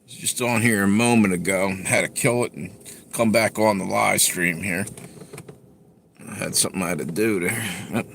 Just on here a moment ago. Had to kill it and come back on the live stream here. I had something I had to do there. Yep.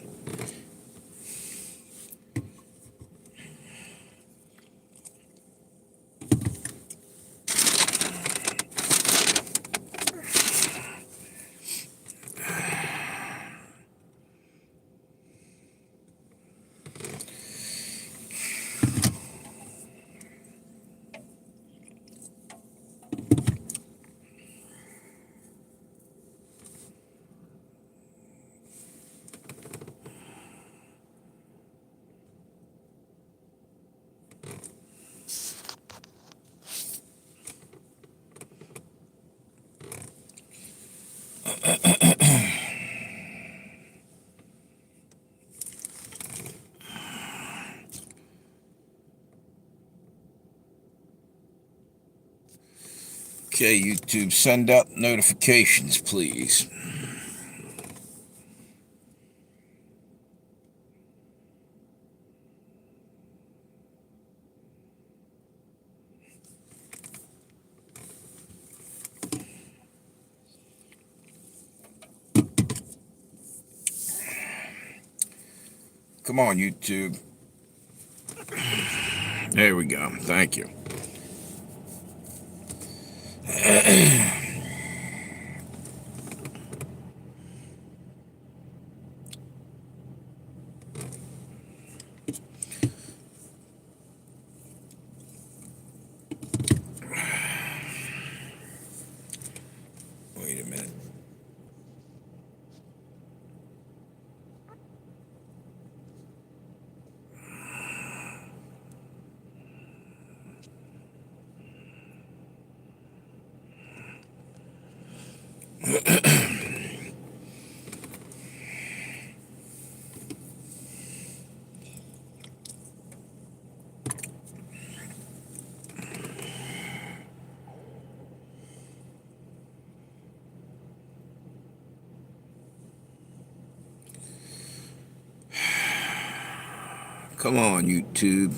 Okay, YouTube, send out notifications, please. Come on, YouTube. There we go. Thank you. Wait a minute. Come on, YouTube.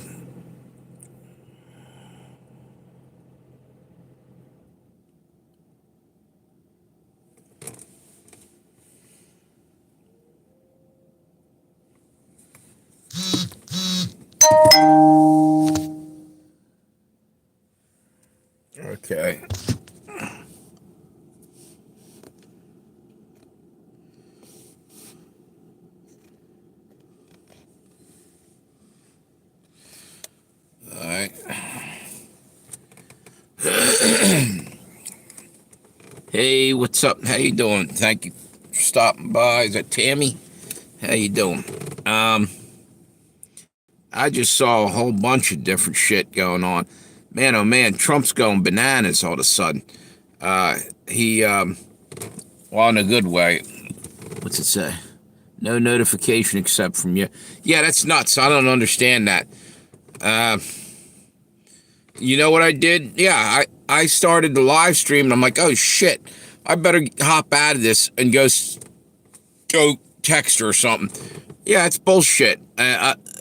Okay. All right. Hey, what's up? How you doing? Thank you for stopping by. Is that Tammy? How you doing? I just saw a whole bunch of different shit going on. Man, oh man, Trump's going bananas all of a sudden. Well, in a good way. What's it say? No notification except from you. Yeah, that's nuts. I don't understand that. You know what I did? Yeah, I started the live stream and I'm like, oh shit, I better hop out of this and go text her or something. Yeah, it's bullshit.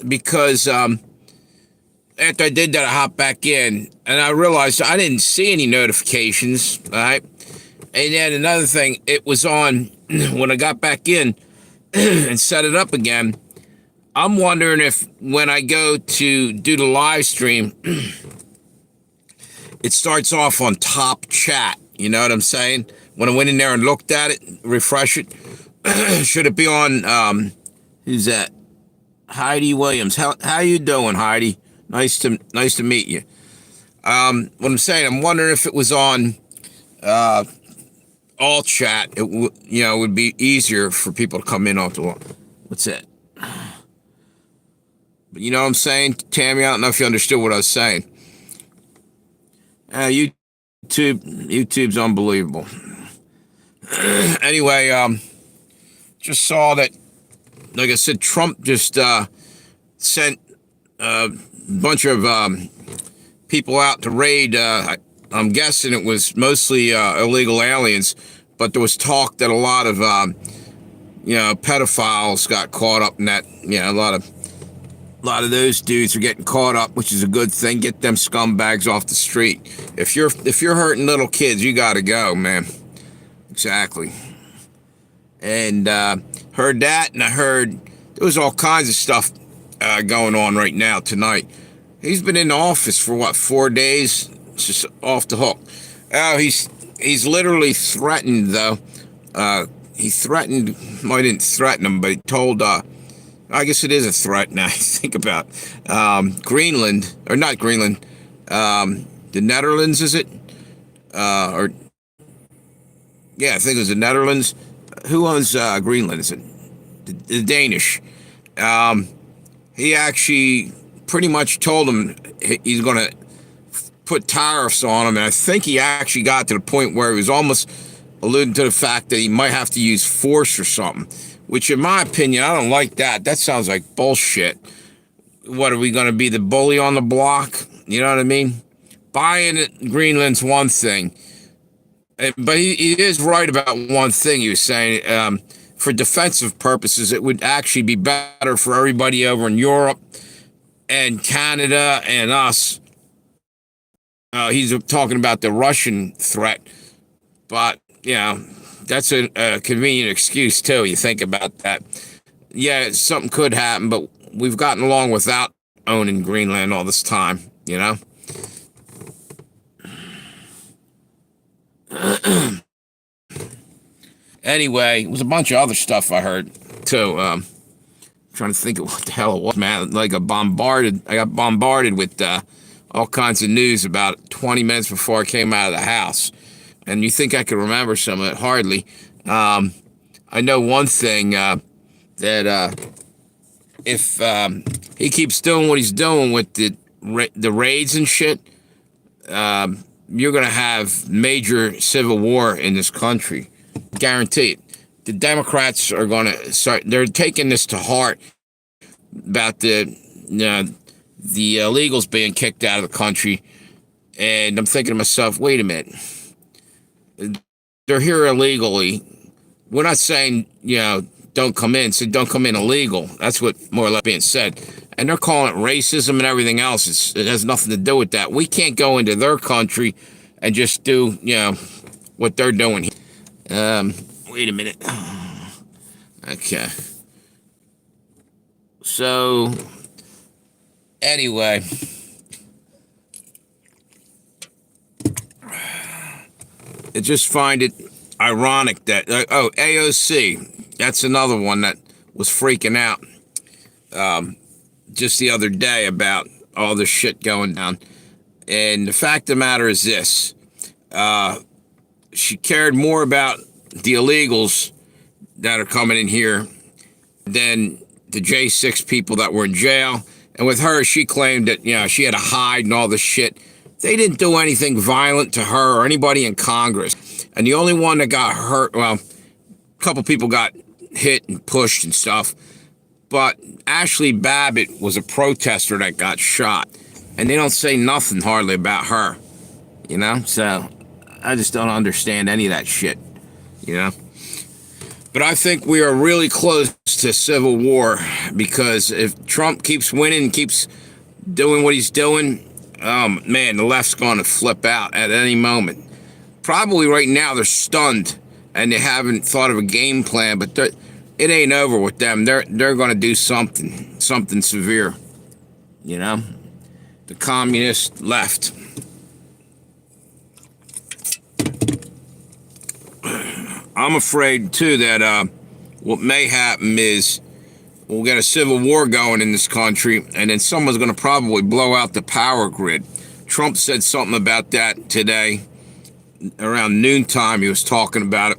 Because after I did that, I hopped back in and I realized I didn't see any notifications. All right. And then another thing, it was on when I got back in and set it up again. I'm wondering if when I go to do the live stream, it starts off on top chat. You know what I'm saying? When I went in there and looked at it, refresh it, should it be on, who's that? Heidi Williams. How you doing, Heidi? Nice to meet you. What I'm saying, I'm wondering if it was on all chat. It would be easier for people to come in off the wall. What's that? But you know what I'm saying, Tammy? I don't know if you understood what I was saying. YouTube's unbelievable. Anyway, just saw that, like I said, Trump just sent a bunch of people out to raid. I'm guessing it was mostly illegal aliens, but there was talk that a lot of pedophiles got caught up in that. A lot of A lot of those dudes are getting caught up, which is a good thing. Get them scumbags off the street. If you're hurting little kids, you got to go, man. Exactly. And heard that, and I heard there was all kinds of stuff going on right now tonight. He's been in the office for what, 4 days? It's just off the hook. Oh, he's literally threatened though. He threatened. Well, I didn't threaten him, but he told. I guess it is a threat now. I think about Greenland, or not Greenland. The Netherlands, is it? Or yeah, I think it was the Netherlands. Who owns Greenland? Is it the Danish? He actually pretty much told him he's going to put tariffs on him, and I think he actually got to the point where he was almost alluding to the fact that he might have to use force or something, which in my opinion, I don't like that. That sounds like bullshit. What, are we going to be the bully on the block? You know what I mean? Buying Greenland's one thing, but he is right about one thing. He was saying, for defensive purposes, it would actually be better for everybody over in Europe and Canada and us. He's talking about the Russian threat, but, you know, that's a convenient excuse, too. You think about that. Yeah, something could happen, but we've gotten along without owning Greenland all this time, you know? Anyway, it was a bunch of other stuff I heard, too. Trying to think of what the hell it was, man. I got bombarded with all kinds of news about 20 minutes before I came out of the house. And you think I could remember some of it? Hardly. I know one thing, that if he keeps doing what he's doing with the raids and shit, you're going to have major civil war in this country. Guarantee it. The Democrats are going to start, they're taking this to heart about the illegals being kicked out of the country. And I'm thinking to myself, wait a minute. They're here illegally. We're not saying, don't come in. So don't come in illegal. That's what more or less being said. And they're calling it racism and everything else. It has nothing to do with that. We can't go into their country and just do, what they're doing. Wait a minute. Okay. So, anyway. I just find it ironic that, AOC, that's another one that was freaking out just the other day about all this shit going down. And the fact of the matter is this. She cared more about the illegals that are coming in here than the J6 people that were in jail. And with her, she claimed that, she had to hide and all this shit. They didn't do anything violent to her or anybody in Congress. And the only one that got hurt, well, a couple people got hit and pushed and stuff. But Ashley Babbitt was a protester that got shot. And they don't say nothing hardly about her, So I just don't understand any of that shit, But I think we are really close to civil war, because if Trump keeps winning, keeps doing what he's doing, man, the left's going to flip out at any moment. Probably right now they're stunned and they haven't thought of a game plan, but it ain't over with them. They're going to do something severe, The communist left. I'm afraid, too, that what may happen is we'll get a civil war going in this country, and then someone's going to probably blow out the power grid. Trump said something about that today. Around noontime, he was talking about it.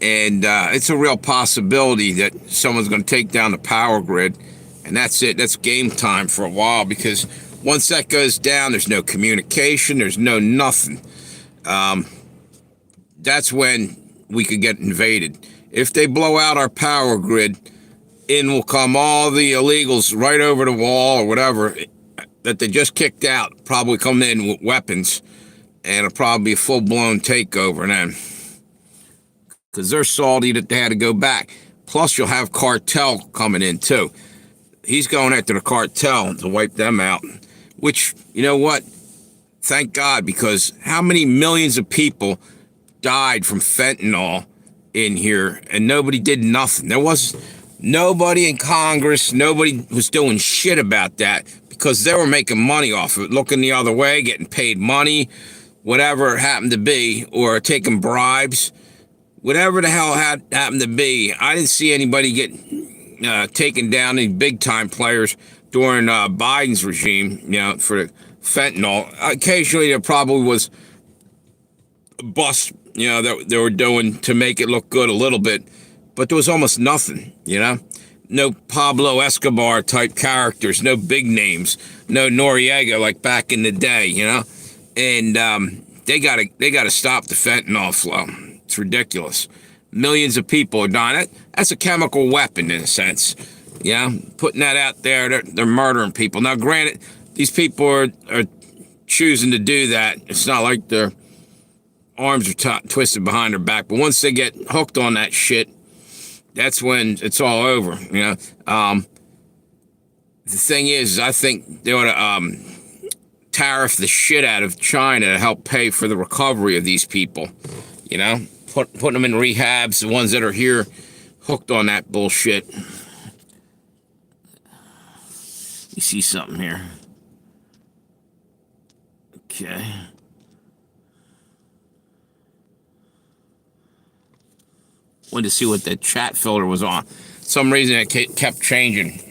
And it's a real possibility that someone's going to take down the power grid. And that's it. That's game time for a while, because once that goes down, there's no communication. There's no nothing. That's when we could get invaded. If they blow out our power grid, in will come all the illegals right over the wall or whatever that they just kicked out, probably come in with weapons, and it'll probably be a full-blown takeover then. Because they're salty that they had to go back. Plus, you'll have cartel coming in, too. he's going after the cartel to wipe them out. Which, you know what? Thank God, because how many millions of people died from fentanyl in here, and nobody did nothing. There was nobody in Congress, nobody was doing shit about that because they were making money off of it, looking the other way, getting paid money, whatever it happened to be, or taking bribes, whatever the hell happened to be. I didn't see anybody get taken down, any big-time players during Biden's regime, for the fentanyl. Occasionally there probably was a bust, that they were doing to make it look good a little bit, but there was almost nothing, No Pablo Escobar type characters, no big names, no Noriega like back in the day, And they gotta stop the fentanyl flow. It's ridiculous. Millions of people are dying. That's a chemical weapon in a sense. Putting that out there, they're murdering people. Now, granted, these people are choosing to do that. It's not like their arms are twisted behind their back, but once they get hooked on that shit, that's when it's all over. The thing is, I think they ought to tariff the shit out of China to help pay for the recovery of these people. Putting them in rehabs, the ones that are here hooked on that bullshit. You see something here? Okay. Wanted to see what the chat filter was on. Some reason it kept changing.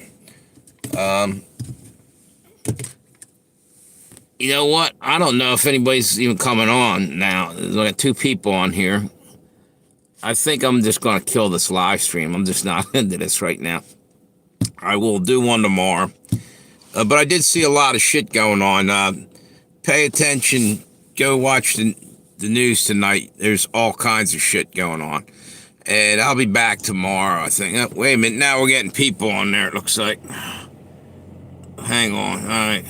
You know what? I don't know if anybody's even coming on now. There's like 2 people on here. I think I'm just going to kill this live stream. I'm just not into this right now. I will do one tomorrow. But I did see a lot of shit going on. Pay attention. Go watch the news tonight. There's all kinds of shit going on. And I'll be back tomorrow, I think. Wait a minute. Now we're getting people on there, it looks like. Hang on. All right.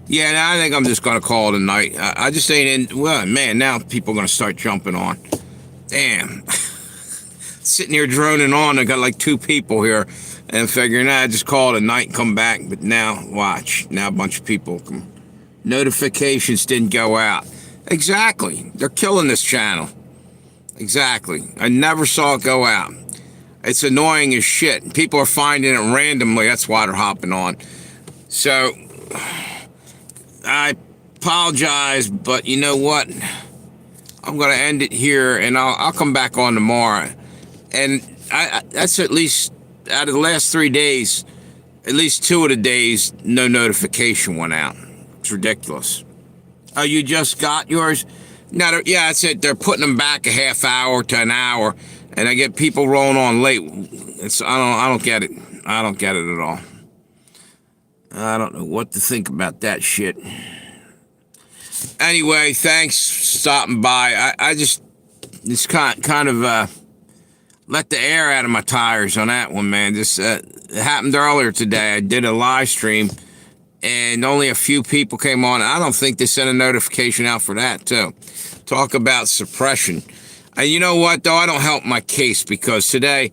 Yeah, now I think I'm just going to call it a night. I just ain't in. Well, man, now people are going to start jumping on. Damn. Sitting here droning on. I got like 2 people here. And figuring, just call it a night and come back. But now, watch. Now a bunch of people. Notifications didn't go out. Exactly. They're killing this channel. Exactly. I never saw it go out. It's annoying as shit. People are finding it randomly. That's why they're hopping on. So, I apologize, but you know what? I'm going to end it here, and I'll come back on tomorrow. And that's at least, out of the last 3 days, at least 2 of the days, no notification went out. It's ridiculous. Oh, you just got yours? No, yeah, that's it. They're putting them back a half hour to an hour, and I get people rolling on late. I don't get it. I don't get it at all. I don't know what to think about that shit. Anyway, thanks for stopping by. I just kind of let the air out of my tires on that one, man. It happened earlier today. I did a live stream, and only a few people came on. I don't think they sent a notification out for that, too. Talk about suppression. And you know what, though? I don't help my case, because today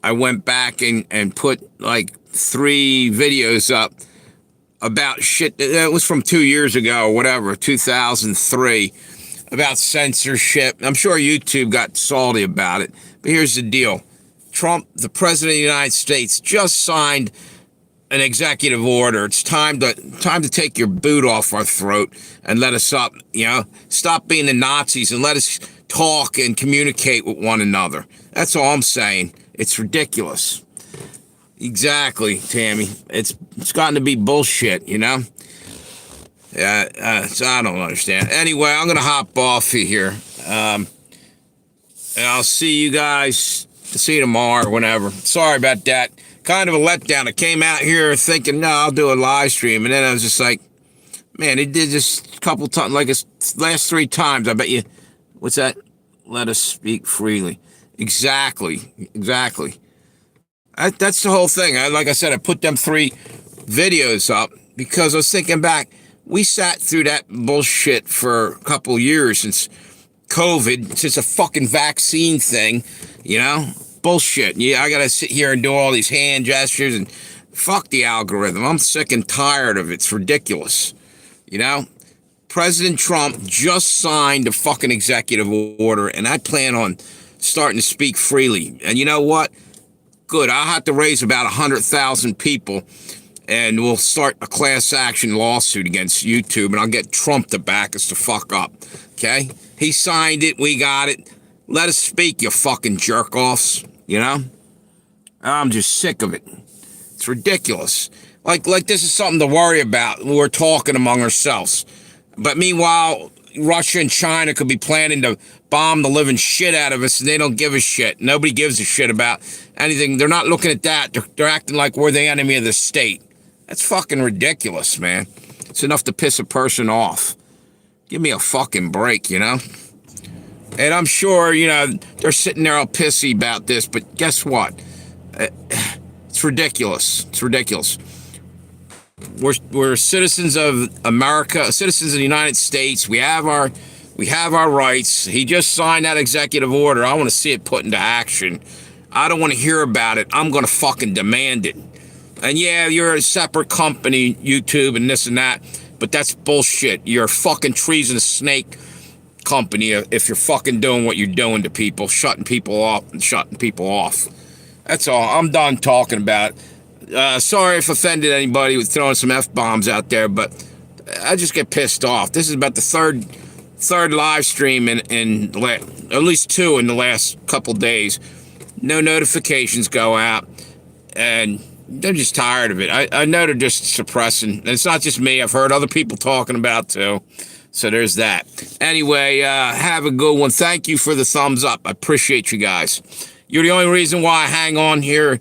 I went back and put like 3 videos up about shit. It was from 2 years ago or whatever, 2003, about censorship. I'm sure YouTube got salty about it. But here's the deal. Trump, the president of the United States, just signed an executive order. It's time to take your boot off our throat and let us up, stop being the Nazis and let us talk and communicate with one another. That's all I'm saying. It's ridiculous. Exactly, Tammy. It's gotten to be bullshit, So I don't understand. Anyway, I'm going to hop off here. And I'll see you guys. See you tomorrow or whenever. Sorry about that. Kind of a letdown. I came out here thinking, no, I'll do a live stream. And then I was just like, man, it did this a couple times, like it's last 3 times. I bet you, what's that? Let us speak freely. Exactly. That's the whole thing. Like I said, I put them 3 videos up because I was thinking back, we sat through that bullshit for a couple years since COVID, since a fucking vaccine thing, Bullshit. Yeah, I gotta sit here and do all these hand gestures and Fuck the algorithm. I'm sick and tired of it. It's ridiculous. You know? President Trump just signed a fucking executive order, and I plan on starting to speak freely. And you know what? Good. I'll have to raise about 100,000 people, and we'll start a class action lawsuit against YouTube, and I'll get Trump to back us the fuck up. Okay? He signed it. We got it. Let us speak, you fucking jerk-offs. You know? I'm just sick of it. It's ridiculous. Like this is something to worry about. We're talking among ourselves. But meanwhile, Russia and China could be planning to bomb the living shit out of us, and they don't give a shit. Nobody gives a shit about anything. They're not looking at that. They're acting like we're the enemy of the state. That's fucking ridiculous, man. It's enough to piss a person off. Give me a fucking break, you know? And I'm sure, you know, they're sitting there all pissy about this, but guess what? It's ridiculous. It's ridiculous. We're citizens of America, citizens of the United States. We have our rights. He just signed that executive order. I want to see it put into action. I don't want to hear about it. I'm going to fucking demand it. And yeah, you're a separate company, YouTube and this and that, but that's bullshit. You're a fucking treasonous snake company if you're fucking doing what you're doing to people, shutting people up and shutting people off. That's all. I'm done talking about it. Sorry if offended anybody with throwing some F-bombs out there, but I just get pissed off. This is about the third live stream in at least 2 in the last couple days. No notifications go out, and they're just tired of it. I know they're just suppressing. And it's not just me. I've heard other people talking about too. So there's that. Anyway, have a good one. Thank you for the thumbs up. I appreciate you guys. You're the only reason why I hang on here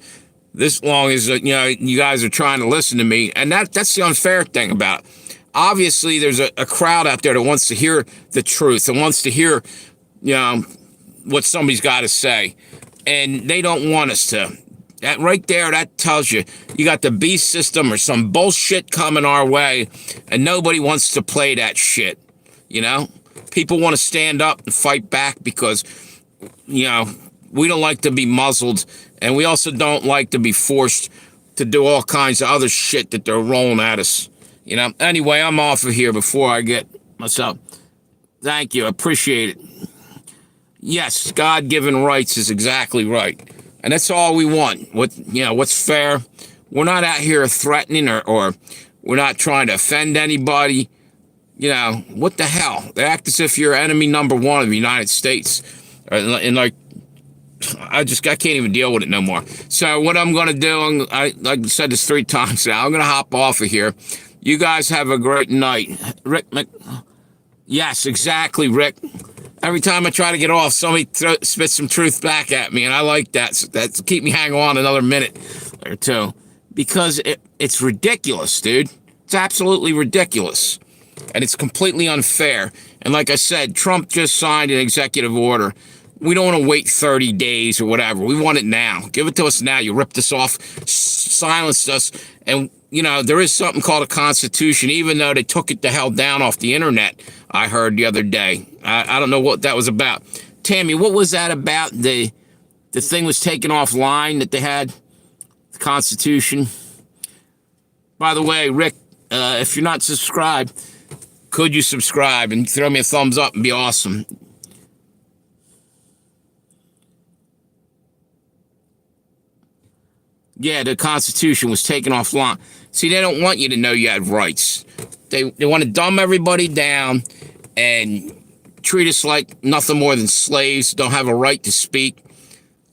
this long is that, you know, you guys are trying to listen to me. And that's the unfair thing about it. Obviously, there's a crowd out there that wants to hear the truth and wants to hear, you know, what somebody's got to say. And they don't want us to. That right there, that tells you got the beast system or some bullshit coming our way, and nobody wants to play that shit, you know? People want to stand up and fight back because, you know, we don't like to be muzzled, and we also don't like to be forced to do all kinds of other shit that they're rolling at us, you know? Anyway, I'm off of here before I get myself. Thank you. I appreciate it. Yes, God-given rights is exactly right. And that's all we want. What's fair? We're not out here threatening or we're not trying to offend anybody. You know, what the hell? They act as if you're enemy number one of the United States. And like, I can't even deal with it no more. So what I'm going to do, like I said this 3 times now, I'm going to hop off of here. You guys have a great night. Yes, exactly, Rick. Every time I try to get off, somebody spits some truth back at me, and I like that. So that's keep me hanging on another minute or two. Because it's ridiculous, dude. It's absolutely ridiculous. And it's completely unfair. And like I said, Trump just signed an executive order. We don't want to wait 30 days or whatever. We want it now. Give it to us now. You ripped us off, silenced us, and, you know, there is something called a constitution, even though they took it the hell down off the internet, I heard the other day. I don't know what that was about. Tammy, what was that about? The thing was taken offline that they had? The Constitution? By the way, Rick, if you're not subscribed, could you subscribe and throw me a thumbs up and be awesome? Yeah, the Constitution was taken offline. See, they don't want you to know you had rights. They want to dumb everybody down and treat us like nothing more than slaves, don't have a right to speak.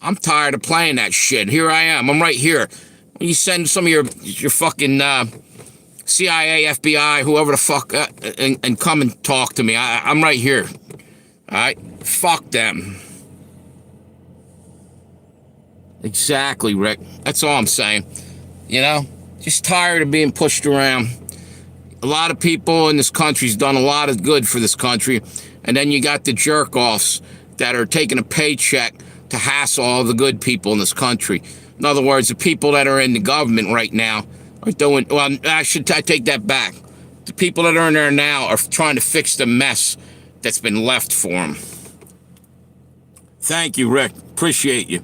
I'm tired of playing that shit. Here I am. I'm right here. You send some of your fucking CIA, FBI, whoever the fuck, and come and talk to me. I'm right here. All right? Fuck them. Exactly, Rick. That's all I'm saying. You know? Just tired of being pushed around. A lot of people in this country's done a lot of good for this country, and then you got the jerk-offs that are taking a paycheck to hassle all the good people in this country. In other words, the people that are in the government right now are doing, well, I take that back. The people that are in there now are trying to fix the mess that's been left for them. Thank you, Rick. Appreciate you.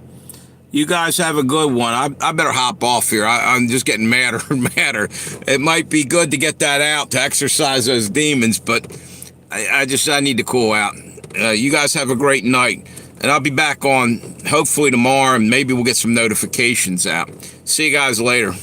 You guys have a good one. I better hop off here. I'm just getting madder and madder. It might be good to get that out to exercise those demons, but I need to cool out. You guys have a great night, and I'll be back on hopefully tomorrow, and maybe we'll get some notifications out. See you guys later.